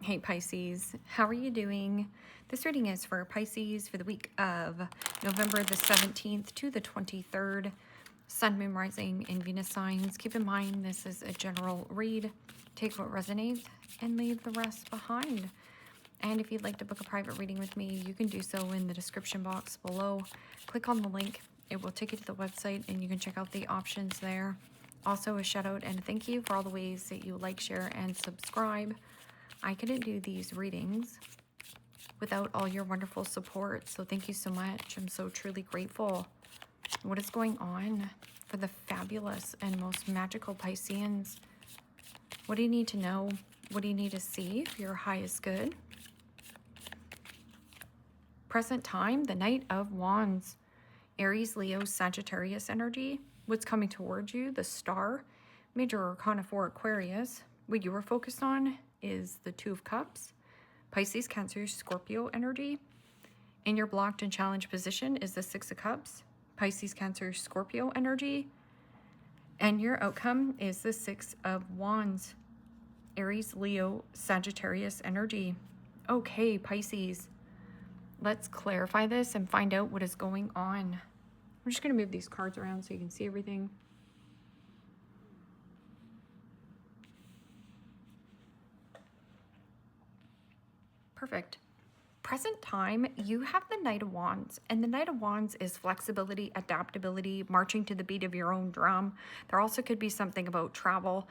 Hey Pisces, how are you doing? This reading is for Pisces for the week of November the 17th to the 23rd. Sun, Moon, Rising, and Venus signs. Keep in mind this is a general read. Take what resonates and leave the rest behind. And if you'd like to book a private reading with me, you can do so in the description box below. Click on the link. It will take you to the website and you can check out the options there. Also, a shout out and a thank you for all the ways that you like, share, and subscribe. I couldn't do these readings without all your wonderful support, so thank you so much. I'm so truly grateful. What is going on for the fabulous and most magical Pisceans? What do you need to know? What do you need to see if your high is good? Present time, the Knight of Wands. Aries, Leo, Sagittarius energy. What's coming towards you? The Star. Major Arcana for Aquarius. What you are focused on is the Two of Cups. Pisces, Cancer, Scorpio energy. In your blocked and challenged position is the Six of Cups. Pisces, Cancer, Scorpio energy. And your outcome is the Six of Wands. Aries, Leo, Sagittarius energy. Okay, Pisces. Let's clarify this and find out what is going on. I'm just going to move these cards around so you can see everything. Perfect. Present time, you have the Knight of Wands, and the Knight of Wands is flexibility, adaptability, marching to the beat of your own drum. There also could be something about travel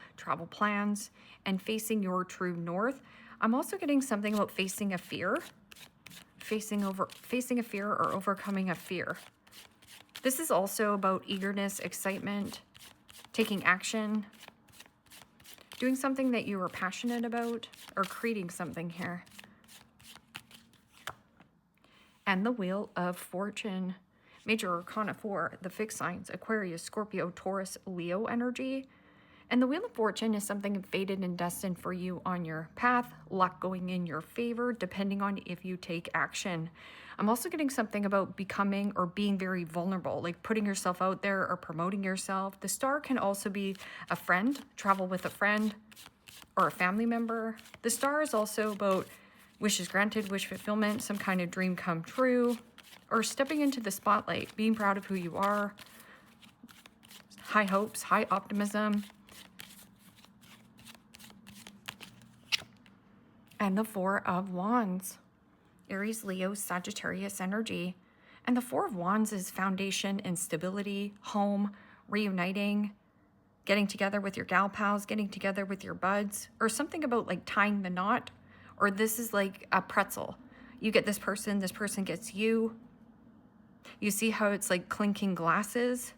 plans, and facing your true north. I'm also getting something about facing a fear, facing a fear or overcoming a fear. This is also about eagerness, excitement, taking action, doing something that you are passionate about, or creating something here. And the Wheel of Fortune. Major Arcana for the fixed signs, Aquarius, Scorpio, Taurus, Leo energy. And the Wheel of Fortune is something fated and destined for you on your path, luck going in your favor, depending on if you take action. I'm also getting something about becoming or being very vulnerable, like putting yourself out there or promoting yourself. The Star can also be a friend, travel with a friend, or a family member. The Star is also about wishes granted, wish fulfillment, some kind of dream come true, or stepping into the spotlight, being proud of who you are, high hopes, high optimism. And the Four of Wands, Aries, Leo, Sagittarius energy. And the Four of Wands is foundation and stability, home, reuniting, getting together with your gal pals, getting together with your buds, or something about like tying the knot. Or this is like a pretzel. You get this person gets you. You see how it's like clinking glasses?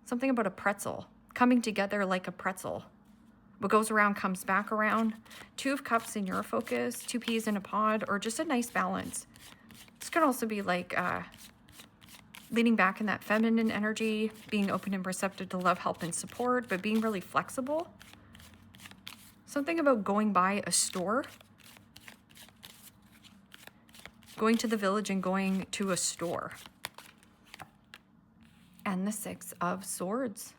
Something about a pretzel, coming together like a pretzel. What goes around comes back around. Two of Cups in your focus, two peas in a pod, or just a nice balance. This could also be like leaning back in that feminine energy, being open and receptive to love, help, and support, but being really flexible. Something about going by a store. Going to the village and going to a store. And the Six of Swords.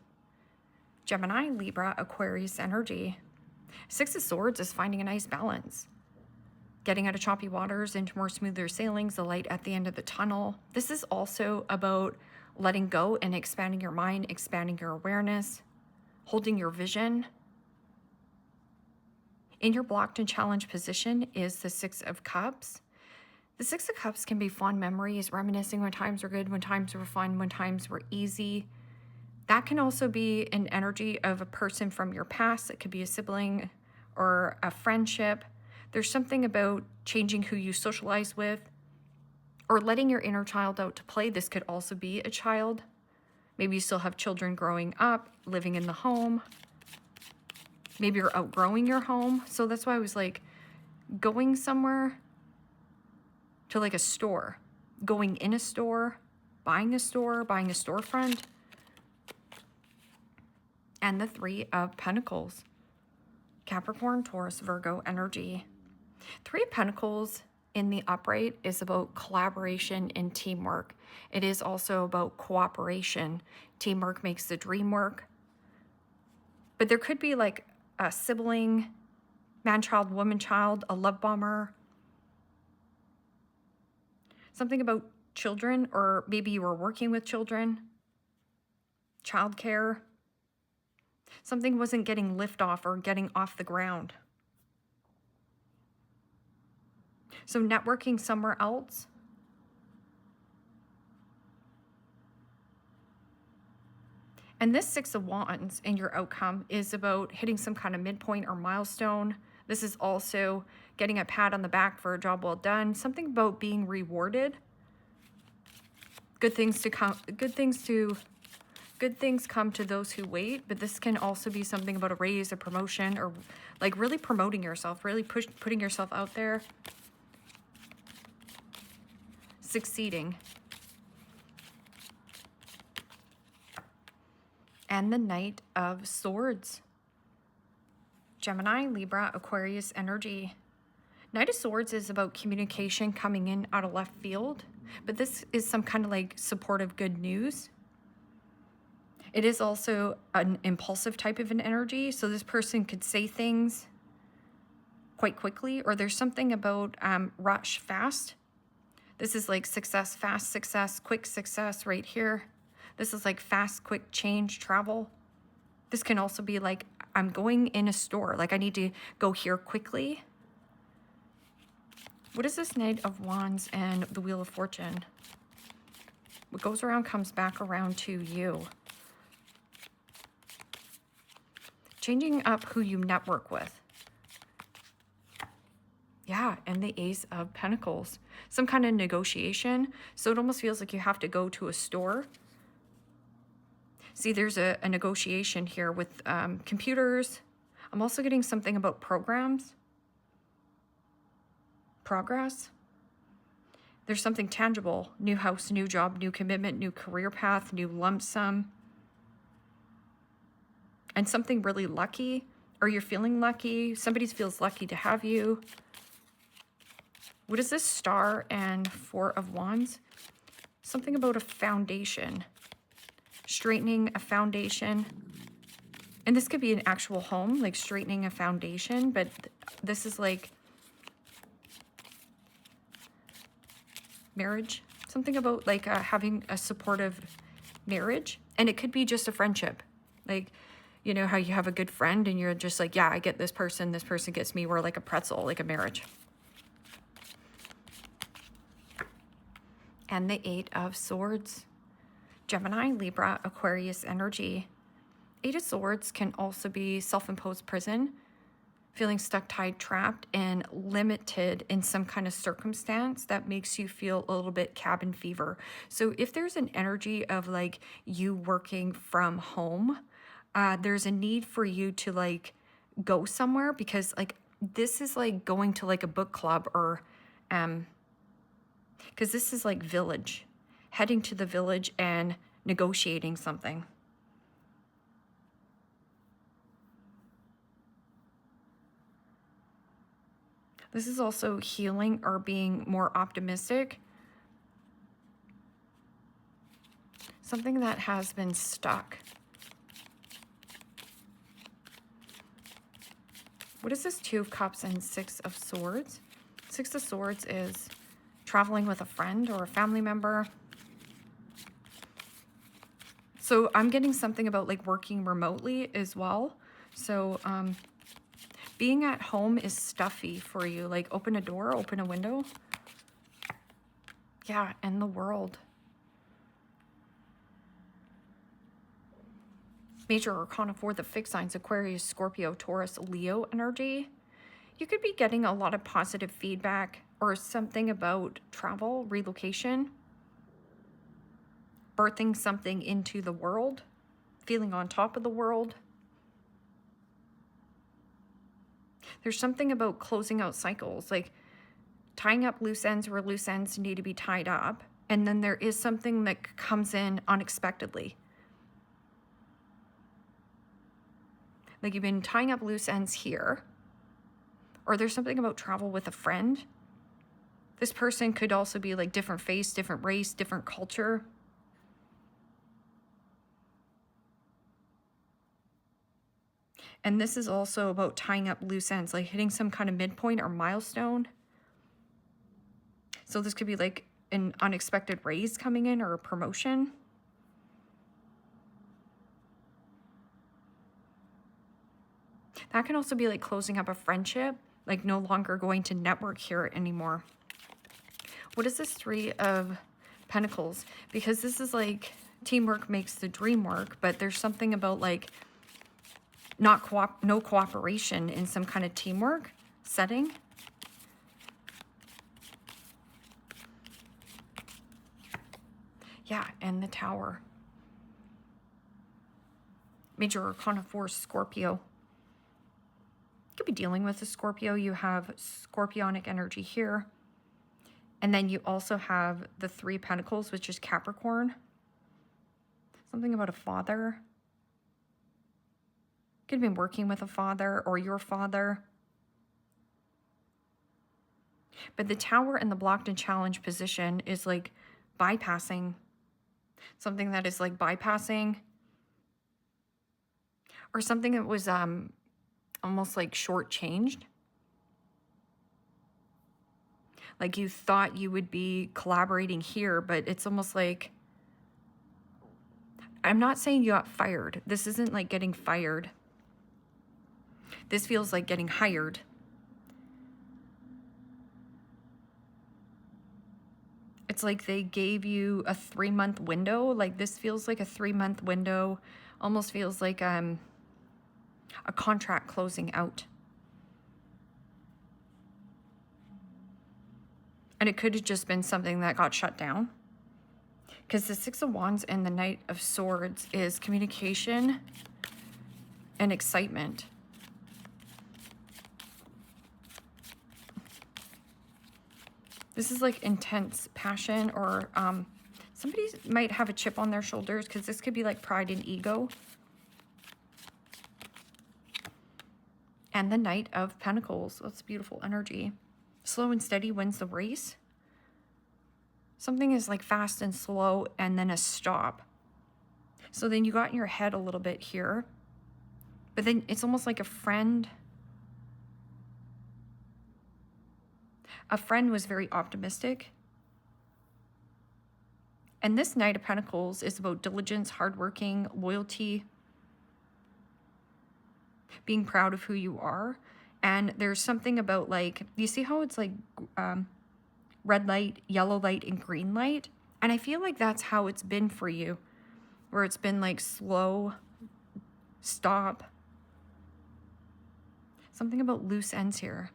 Gemini, Libra, Aquarius energy. Six of Swords is finding a nice balance. Getting out of choppy waters into more smoother sailings, the light at the end of the tunnel. This is also about letting go and expanding your mind, expanding your awareness, holding your vision. In your blocked and challenged position is the Six of Cups. The Six of Cups can be fond memories, reminiscing when times were good, when times were fun, when times were easy. That can also be an energy of a person from your past. It could be a sibling or a friendship. There's something about changing who you socialize with or letting your inner child out to play. This could also be a child. Maybe you still have children growing up, living in the home. Maybe you're outgrowing your home. So that's why I was like going somewhere to like a store, going in a store, buying a storefront. And the Three of Pentacles, Capricorn, Taurus, Virgo energy. Three of Pentacles in the upright is about collaboration and teamwork. It is also about cooperation. Teamwork makes the dream work. But there could be like a sibling Man, child, woman, child, a love bomber. Something about children, or maybe you were working with children. Childcare. Something wasn't getting lift off or getting off the ground. So networking somewhere else. And this Six of Wands in your outcome is about hitting some kind of midpoint or milestone. This is also getting a pat on the back for a job well done. Something about being rewarded. Good things come to those who wait, but this can also be something about a raise, a promotion, or like really promoting yourself, really putting yourself out there. Succeeding. And the Knight of Swords. Gemini, Libra, Aquarius energy. Knight of Swords is about communication coming in out of left field, but this is some kind of like supportive good news. It is also an impulsive type of an energy, so this person could say things quite quickly, or there's something about rush, fast. This is like success, fast success, quick success right here. This is like fast, quick change, travel. This can also be like, I'm going in a store, like I need to go here quickly. What is this Knight of Wands and the Wheel of Fortune? What goes around comes back around to you. Changing up who you network with. Yeah, and the Ace of Pentacles. Some kind of negotiation. So it almost feels like you have to go to a store. See, there's a negotiation here with computers. I'm also getting something about programs. Progress. There's something tangible. New house, new job, new commitment, new career path, new lump sum. And something really lucky, or you're feeling lucky. Somebody feels lucky to have you. What is this Star and Four of Wands? Something about a foundation. Straightening a foundation. And this could be an actual home, like straightening a foundation, but this is like marriage. Something about like having a supportive marriage. And it could be just a friendship. Like, you know how you have a good friend and you're just like, yeah, I get this person gets me. We're like a pretzel, like a marriage. And the Eight of Swords. Gemini, Libra, Aquarius energy. Eight of Swords can also be self-imposed prison, feeling stuck, tied, trapped, and limited in some kind of circumstance that makes you feel a little bit cabin fever. So if there's an energy of like you working from home, there's a need for you to like go somewhere, because like this is like going to like a book club, or because this is like village, heading to the village and negotiating something. This is also healing or being more optimistic. Something that has been stuck. What is this Two of Cups and Six of Swords? Six of Swords is traveling with a friend or a family member. So I'm getting something about like working remotely as well. So being at home is stuffy for you. Like open a door, open a window. Yeah, and the World. Major Arcana for the fixed signs, Aquarius, Scorpio, Taurus, Leo energy. You could be getting a lot of positive feedback or something about travel, relocation, birthing something into the world, feeling on top of the world. There's something about closing out cycles, like tying up loose ends where loose ends need to be tied up. And then there is something that comes in unexpectedly. Like you've been tying up loose ends here, or there's something about travel with a friend. This person could also be like different face, different race, different culture. And this is also about tying up loose ends, like hitting some kind of midpoint or milestone. So this could be like an unexpected raise coming in or a promotion. That can also be like closing up a friendship, like no longer going to network here anymore. What is this Three of Pentacles? Because this is like teamwork makes the dream work, but there's something about like no cooperation in some kind of teamwork setting. Yeah, and the Tower. Major Arcana 4, Scorpio. You could be dealing with a Scorpio. You have scorpionic energy here. And then you also have the Three Pentacles, which is Capricorn. Something about a father. Could have been working with a father or your father. But the Tower and the blocked and challenged position is like bypassing. Something that is like bypassing. Or something that was almost like shortchanged. Like you thought you would be collaborating here, but it's almost like, I'm not saying you got fired. This isn't like getting fired. This feels like getting hired. It's like they gave you a 3-month window. Like this feels like a 3-month window. Almost feels like a contract closing out. And it could have just been something that got shut down. Because the Six of Wands and the Knight of Swords is communication and excitement. This is like intense passion, or somebody might have a chip on their shoulders, because this could be like pride and ego. And the Knight of Pentacles. That's beautiful energy. Slow and steady wins the race. Something is like fast and slow and then a stop. So then you got in your head a little bit here. But then it's almost like a friend. A friend was very optimistic. And this Knight of Pentacles is about diligence, hardworking, loyalty, being proud of who you are. And there's something about like, you see how it's like red light, yellow light, and green light? And I feel like that's how it's been for you, where it's been like slow, stop. Something about loose ends here.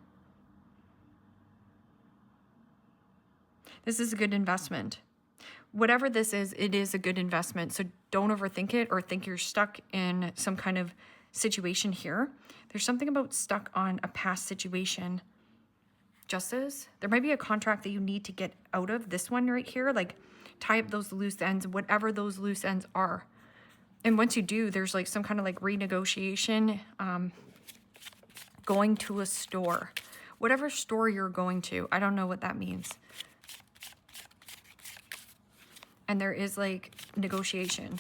This is a good investment. Whatever this is, it is a good investment. So don't overthink it or think you're stuck in some kind of situation here. There's something about stuck on a past situation. Justice. There might be a contract that you need to get out of. This one right here, like tie up those loose ends, whatever those loose ends are. And once you do, there's like some kind of like renegotiation, going to a store. Whatever store you're going to, I don't know what that means. And there is like negotiation.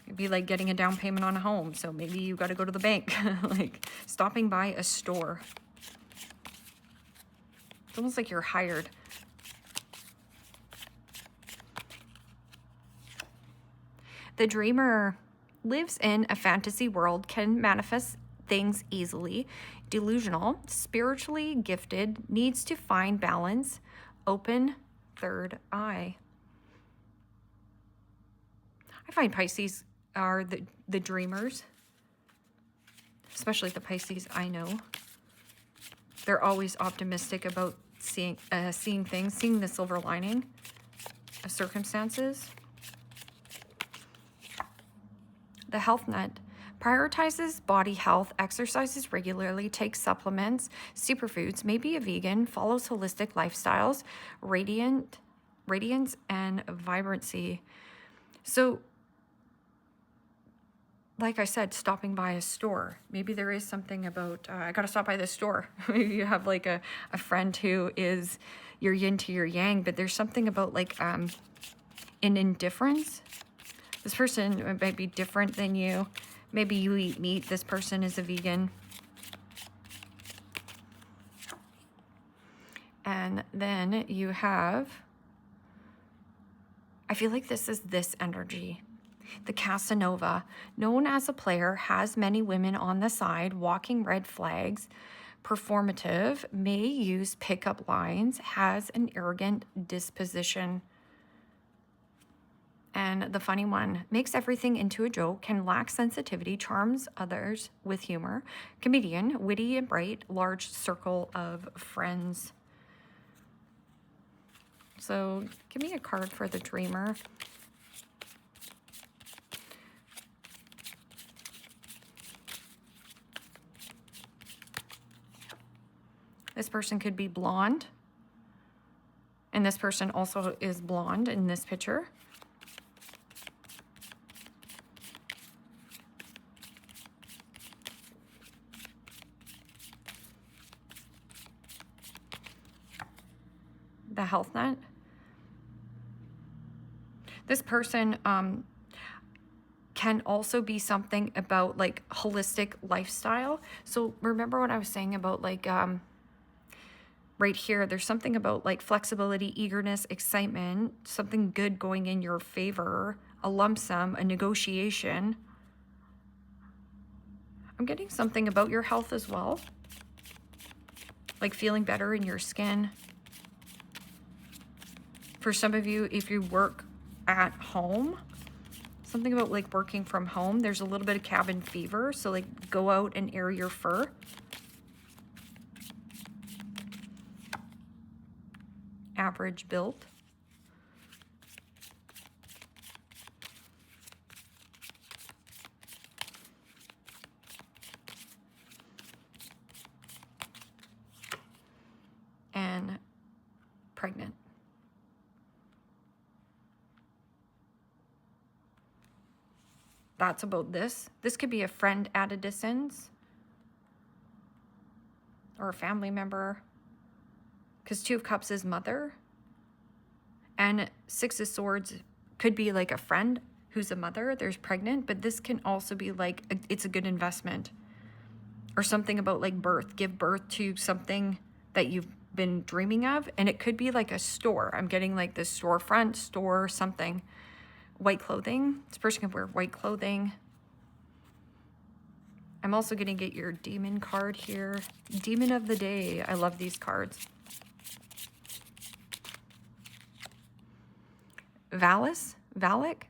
It'd be like getting a down payment on a home. So maybe you got to go to the bank, like stopping by a store. It's almost like you're hired. The dreamer lives in a fantasy world, can manifest things easily, delusional, spiritually gifted, needs to find balance, open third eye. I find Pisces are the dreamers, especially the Pisces I know. They're always optimistic about seeing things, seeing the silver lining of circumstances. The Health Nut prioritizes body health, exercises regularly, takes supplements, superfoods, may be a vegan, follows holistic lifestyles, radiance and vibrancy. So, like I said, stopping by a store. Maybe there is something about, I got to stop by this store. Maybe you have like a friend who is your yin to your yang, but there's something about like an indifference. This person might be different than you, Maybe you eat meat. This person is a vegan. And then you have, I feel like this is this energy. The Casanova, known as a player, has many women on the side, walking red flags, performative, may use pickup lines, has an arrogant disposition. And the funny one, makes everything into a joke, can lack sensitivity, charms others with humor, comedian, witty and bright, large circle of friends. So give me a card for the dreamer. This person could be blonde. And this person also is blonde in this picture. The health nut. This person can also be something about like holistic lifestyle. So remember what I was saying about like right here, there's something about like flexibility, eagerness, excitement, something good going in your favor, a lump sum, a negotiation. I'm getting something about your health as well. Like feeling better in your skin. For some of you, if you work at home, something about like working from home, there's a little bit of cabin fever. So like go out and air your fur. Average build. And pregnant. That's about this. This could be a friend at a distance or a family member. Because Two of Cups is mother. And Six of Swords could be like a friend who's a mother. There's pregnant. But this can also be like, it's a good investment. Or something about like birth. Give birth to something that you've been dreaming of. And it could be like a store. I'm getting like this storefront, store, something. White clothing. This person can wear white clothing. I'm also going to get your demon card here. Demon of the day. I love these cards. Valak.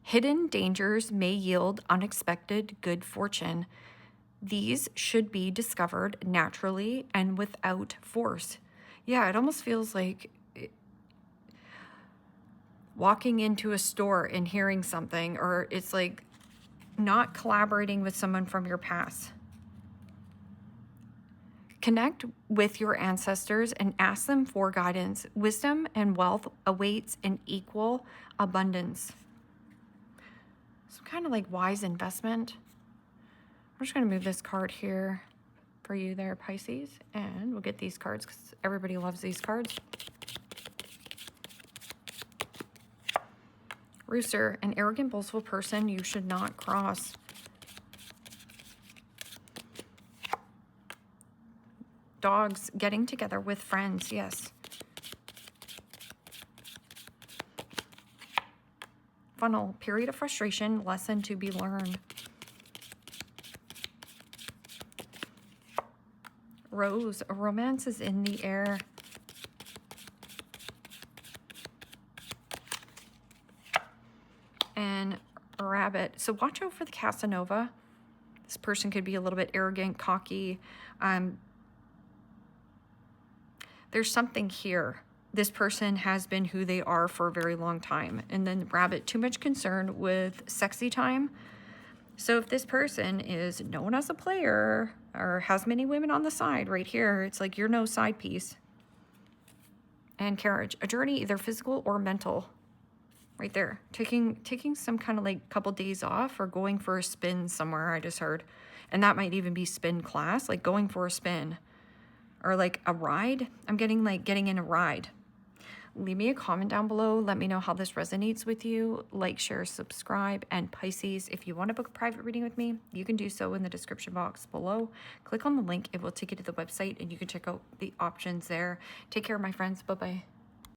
Hidden dangers may yield unexpected good fortune. These should be discovered naturally and without force. Yeah, it almost feels like walking into a store and hearing something, or it's like not collaborating with someone from your past. Connect with your ancestors and ask them for guidance. Wisdom and wealth awaits in equal abundance. Some kind of like wise investment. I'm just going to move this card here for you there, Pisces. And we'll get these cards because everybody loves these cards. Rooster, an arrogant, boastful person you should not cross. Dogs, getting together with friends, yes. Funnel, period of frustration, lesson to be learned. Rose, a romance is in the air. And rabbit. So watch out for the Casanova. This person could be a little bit arrogant, cocky. There's something here. This person has been who they are for a very long time. And then rabbit, too much concern with sexy time. So if this person is known as a player or has many women on the side right here, it's like you're no side piece. And carriage, a journey either physical or mental. Right there, taking some kind of like couple days off or going for a spin somewhere, I just heard. And that might even be spin class, like going for a spin or like a ride. I'm getting like getting in a ride. leave me a comment down below. Let me know how this resonates with you. Like, share, subscribe. And Pisces, if you want to book a private reading with me, you can do so in the description box below. Click on the link. It will take you to the website and you can check out the options there. Take care, my friends. Bye-bye.